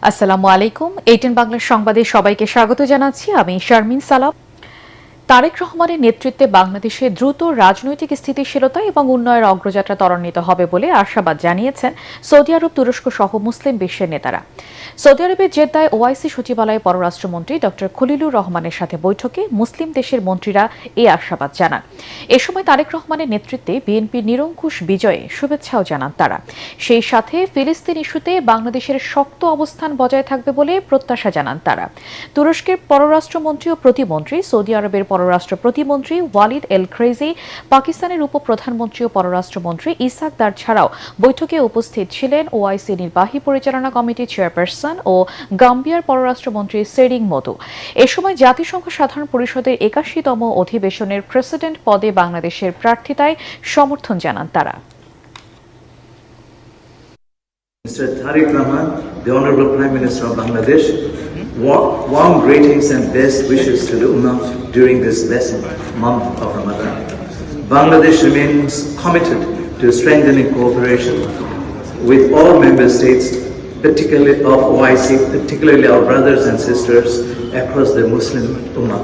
আসসালামু আলাইকুম। 18 বাংলার সংবাদে সবাইকে স্বাগত জানাচ্ছি। আমি শারমিন সালাম। তারেক রহমানের নেতৃত্বে বাংলাদেশে দ্রুত রাজনৈতিক স্থিতিশীলতা এবং উন্নয়নের অগ্রযাত্রা ত্বরান্বিত হবে বলে আশাবাদ জানিয়েছেন সৌদি আরব, তুরস্ক সহ মুসলিম বিশ্বের নেতারা। সৌদি আরবের জেদ্দায় ওআইসি সচিবালয়ে পররাষ্ট্রমন্ত্রী ডক্টর খলিলুর রহমানের সাথে বৈঠকে মুসলিম দেশের মন্ত্রীরা এই আশাবাদ জানান। এ সময় তারেক রহমানের নেতৃত্বে বিএনপির নিরঙ্কুশ বিজয়ে শুভেচ্ছাও জানান তারা। সেই সাথে ফিলিস্তিন ইস্যুতে বাংলাদেশের শক্ত অবস্থান বজায় থাকবে বলে প্রত্যাশা জানান তারা। তুরস্কের পররাষ্ট্রমন্ত্রী ও প্রতিমন্ত্রী, সৌদি আরবের পররাষ্ট্র প্রতিমন্ত্রী ওয়ালিদ এল ক্রেজি, পাকিস্তানের উপপ্রধানমন্ত্রী ও পররাষ্ট্রমন্ত্রী ইসাক দার ছাড়াও বৈঠকে উপস্থিত ছিলেন ওআইসি নির্বাহী পরিচালনা কমিটির চেয়ারপারসন ও গাম্বিয়ার পররাষ্ট্রমন্ত্রী সেরিং মদু। এ সময় জাতিসংঘ সাধারণ পরিষদের 81তম অধিবেশনের প্রেসিডেন্ট পদে বাংলাদেশের প্রার্থিতায় সমর্থন জানান তারা। Mr. Tariq Rahman, the Honorable Prime Minister of Bangladesh, warm greetings and best wishes to the Ummah during this blessed month of Ramadan. Bangladesh remains committed to strengthening cooperation with all member states, particularly of OIC, particularly our brothers and sisters across the Muslim Ummah.